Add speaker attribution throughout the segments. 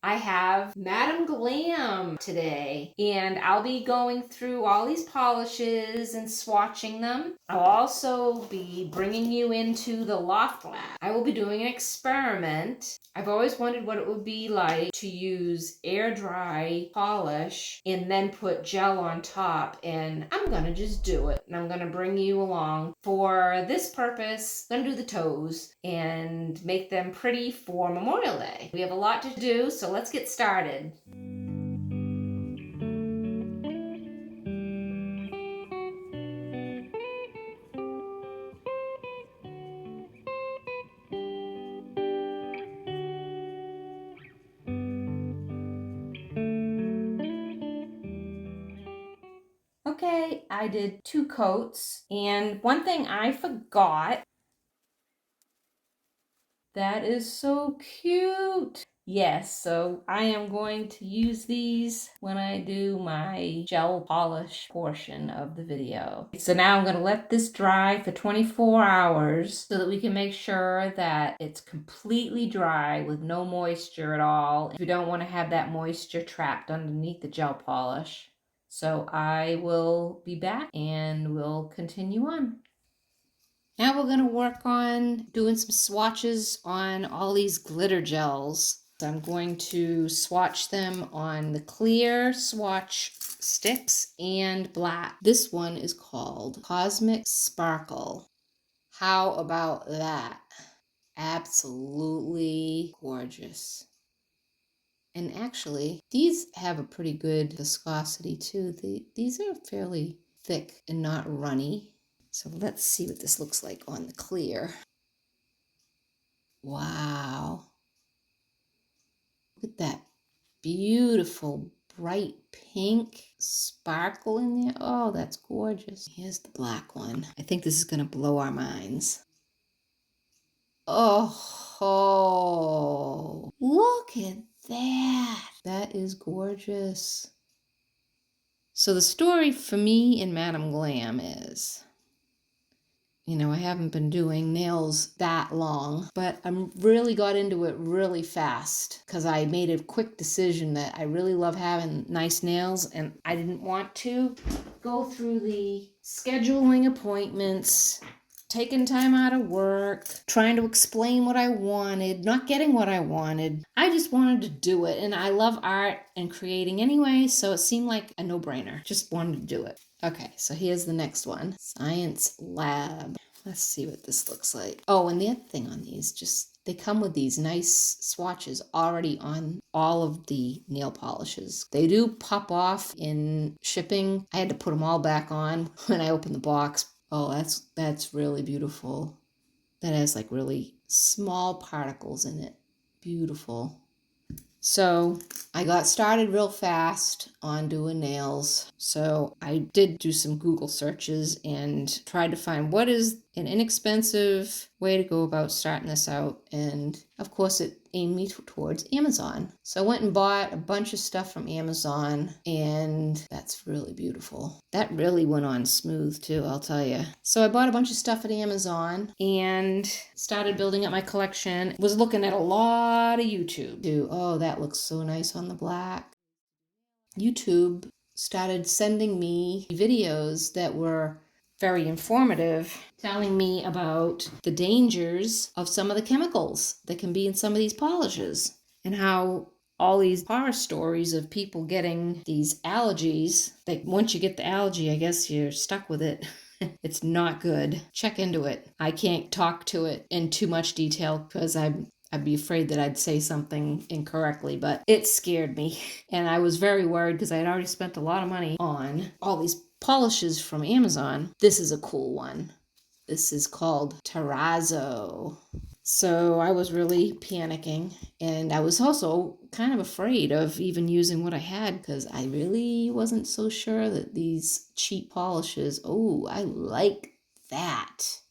Speaker 1: I have Madam Glam today, and I'll be going through all these polishes and swatching them. I'll also be bringing you into the Loft Lab. I will be doing an experiment. I've always wondered what it would be like to use air dry polish and then put gel on top, and I'm gonna just do it, and I'm gonna bring you along. For this purpose, I'm gonna do the toes and make them pretty for Memorial Day. We have a lot to do, so let's get started. Okay, I did 2 coats, and one thing I forgot. That is so cute. Yes, so I am going to use these when I do my gel polish portion of the video. So now I'm going to let this dry for 24 hours so that we can make sure that it's completely dry with no moisture at all. If you don't want to have that moisture trapped underneath the gel polish. So I will be back and we'll continue on. Now we're going to work on doing some swatches on all these glitter gels. So I'm going to swatch them on the clear swatch sticks and black. This one is called Cosmic Sparkle. How about that? Absolutely gorgeous. And actually, these have a pretty good viscosity too. These are fairly thick and not runny. So let's see what this looks like on the clear. Wow. Look at that beautiful bright pink sparkle in there. Oh, that's gorgeous. Here's the black one. I think this is going to blow our minds. Oh, look at that. That is gorgeous. So the story for me in Madam Glam is, I haven't been doing nails that long, but I really got into it really fast because I made a quick decision that I really love having nice nails, and I didn't want to go through the scheduling appointments, taking time out of work, trying to explain what I wanted, not getting what I wanted. I just wanted to do it, and I love art and creating anyway, so it seemed like a no-brainer. Just wanted to do it. Okay, so here's the next one. Science Lab. Let's see what this looks like. Oh, and the other thing on these, they come with these nice swatches already on all of the nail polishes. They do pop off in shipping. I had to put them all back on when I opened the box. Oh, that's really beautiful. That has like really small particles in it. Beautiful. So I got started real fast on doing nails. So I did do some Google searches and tried to find what is an inexpensive way to go about starting this out. And of course it aimed me towards Amazon. So I went and bought a bunch of stuff from Amazon, and that's really beautiful. That really went on smooth too, I'll tell you. So I bought a bunch of stuff at Amazon and started building up my collection. Was looking at a lot of YouTube. Oh, that looks so nice on the black. YouTube started sending me videos that were very informative, telling me about the dangers of some of the chemicals that can be in some of these polishes, and how all these horror stories of people getting these allergies, like once you get the allergy, I guess you're stuck with it. It's not good. Check into it. I can't talk to it in too much detail because I'd be afraid that I'd say something incorrectly, but it scared me. And I was very worried because I had already spent a lot of money on all these polishes from Amazon. This is a cool one. This is called Terrazzo. So I was really panicking, and I was also kind of afraid of even using what I had because I really wasn't so sure that these cheap polishes, I like that.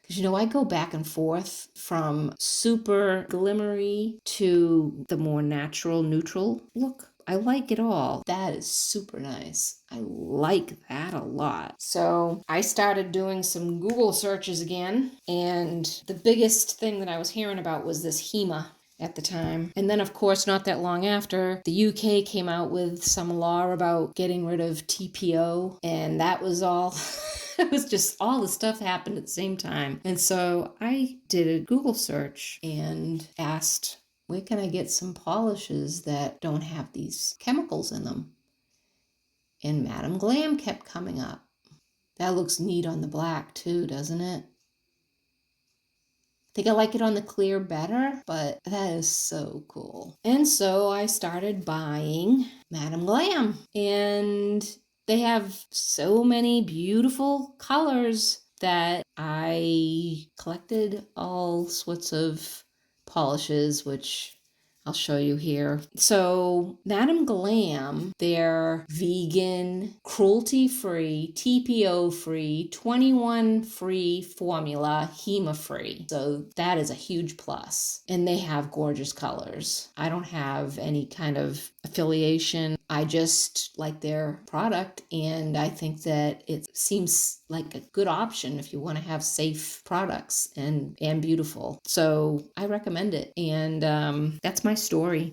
Speaker 1: Because, I go back and forth from super glimmery to the more natural, neutral look. I like it all. That is super nice. I like that a lot. So I started doing some Google searches again, and the biggest thing that I was hearing about was this HEMA. at the time. And then, of course, not that long after, the UK came out with some law about getting rid of TPO, and that was all. It was just all the stuff happened at the same time. And so I did a Google search and asked, where can I get some polishes that don't have these chemicals in them? And Madam Glam kept coming up. That looks neat on the black too, doesn't it? I think I like it on the clear better, but that is so cool. And so I started buying Madam Glam, and they have so many beautiful colors that I collected all sorts of polishes, which I'll show you here. So Madam Glam, they're vegan, cruelty-free, TPO-free, 21-free formula, HEMA-free. So that is a huge plus. And they have gorgeous colors. I don't have any kind of affiliation. I just like their product, and I think that it seems like a good option if you want to have safe products and beautiful. So I recommend it. And that's my story.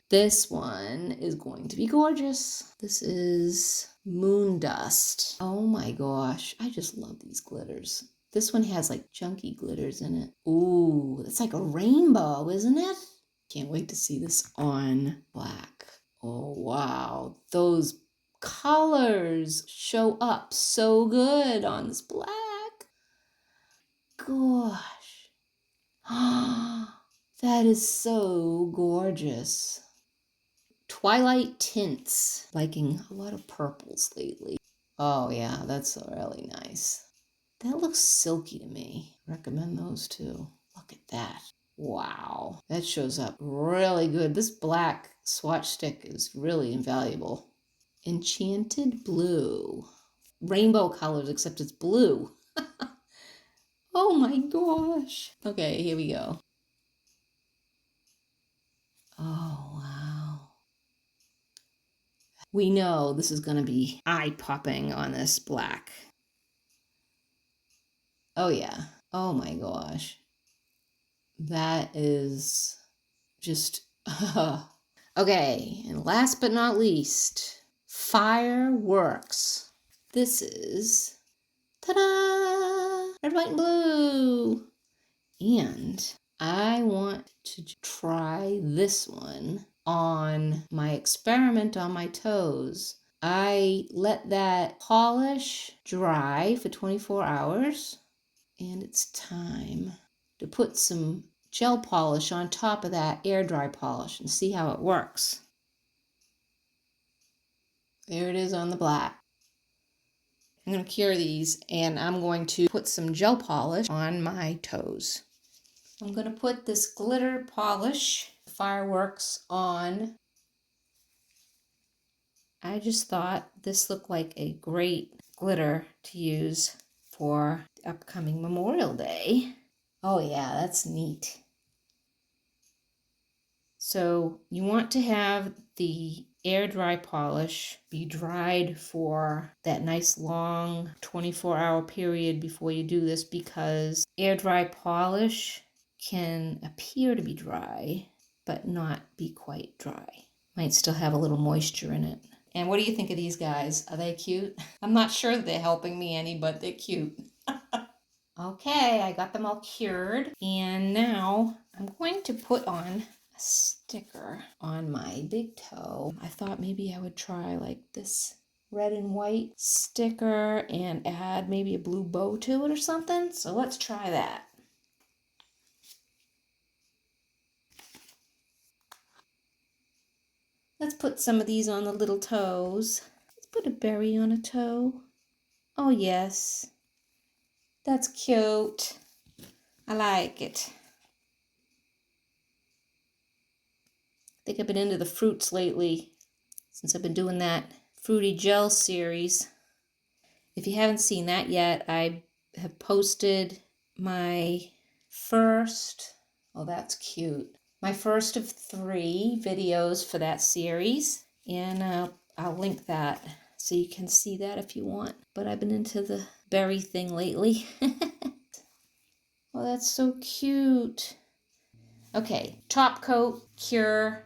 Speaker 1: This one is going to be gorgeous. This is Moon Dust. Oh my gosh, I just love these glitters. This one has like chunky glitters in it. Ooh, it's like a rainbow, isn't it? Can't wait to see this on black. Oh wow, those colors show up so good on this black. Gosh. That is so gorgeous. Twilight tints. Liking a lot of purples lately. Oh yeah, that's really nice. That looks silky to me. Recommend those too. Look at that. Wow, that shows up really good. This black swatch stick is really invaluable. Enchanted blue. Rainbow colors, except it's blue. Oh my gosh. Okay, here we go. Oh, wow. We know this is going to be eye-popping on this black. Oh yeah. Oh my gosh. That is just... Okay, and last but not least, Fireworks. This is, ta-da! Red, white, and blue. And I want to try this one on my experiment on my toes. I let that polish dry for 24 hours, and it's time to put some gel polish on top of that air dry polish and see how it works. There it is on the black. I'm going to cure these, and I'm going to put some gel polish on my toes. I'm going to put this glitter polish, Fireworks, on. I just thought this looked like a great glitter to use for the upcoming Memorial Day. Oh yeah, that's neat. So you want to have the air dry polish be dried for that nice long 24-hour period before you do this, because air dry polish can appear to be dry but not be quite dry. Might still have a little moisture in it. And what do you think of these guys? Are they cute? I'm not sure that they're helping me any, but they're cute. Okay, I got them all cured. And now I'm going to put on a sticker on my big toe. I thought maybe I would try like this red and white sticker and add maybe a blue bow to it or something. So let's try that. Let's put some of these on the little toes. Let's put a berry on a toe. Oh yes, that's cute. I like it. I think I've been into the fruits lately since I've been doing that fruity gel series. If you haven't seen that yet, I have posted my first, oh that's cute, my first of 3 videos for that series, and I'll link that so you can see that if you want. But I've been into the berry thing lately. Oh, that's so cute. Okay, top coat, cure,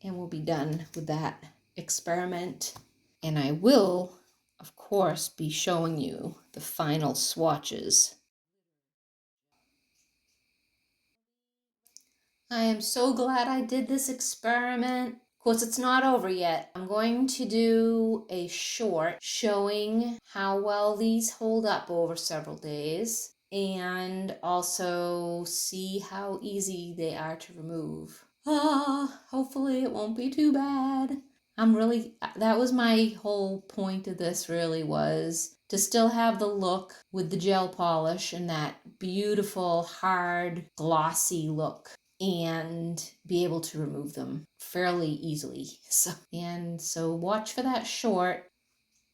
Speaker 1: and we'll be done with that experiment. And I will, of course, be showing you the final swatches. I am so glad I did this experiment. Of course, it's not over yet. I'm going to do a short showing how well these hold up over several days and also see how easy they are to remove. Hopefully it won't be too bad. That was my whole point of this, really, was to still have the look with the gel polish and that beautiful, hard, glossy look, and be able to remove them fairly easily. So watch for that short.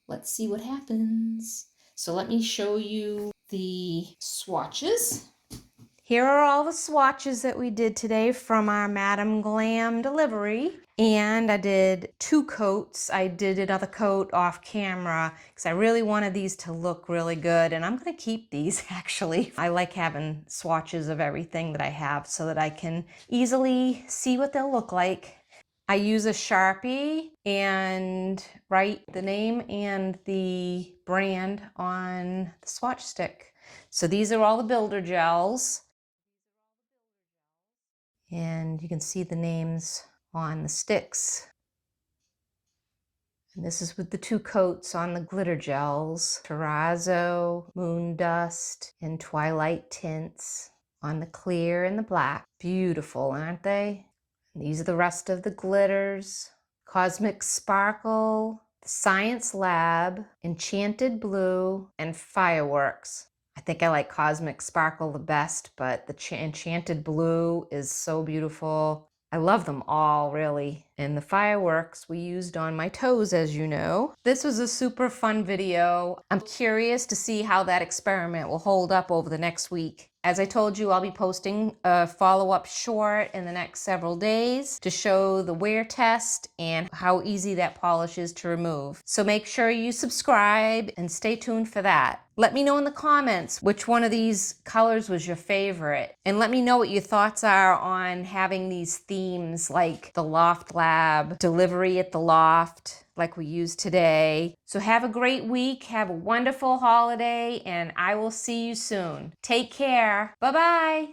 Speaker 1: Let's see what happens. So let me show you the swatches. Here are all the swatches that we did today from our Madam Glam delivery. And I did 2 coats. I did another coat off camera because I really wanted these to look really good. And I'm going to keep these actually. I like having swatches of everything that I have so that I can easily see what they'll look like. I use a Sharpie and write the name and the brand on the swatch stick. So these are all the builder gels. And you can see the names on the sticks. And this is with the 2 coats on the glitter gels, Terrazzo, Moon Dust, and Twilight Tints on the clear and the black. Beautiful, aren't they? And these are the rest of the glitters. Cosmic Sparkle, Science Lab, Enchanted Blue, and Fireworks. I think I like Cosmic Sparkle the best, but the Enchanted Blue is so beautiful. I love them all, really. And the fireworks we used on my toes, as you know. This was a super fun video. I'm curious to see how that experiment will hold up over the next week. As I told you, I'll be posting a follow-up short in the next several days to show the wear test and how easy that polish is to remove. So make sure you subscribe and stay tuned for that. Let me know in the comments which one of these colors was your favorite. And let me know what your thoughts are on having these themes like the Loft Lab, delivery at the loft, like we used today. So have a great week, have a wonderful holiday, and I will see you soon. Take care. Bye-bye.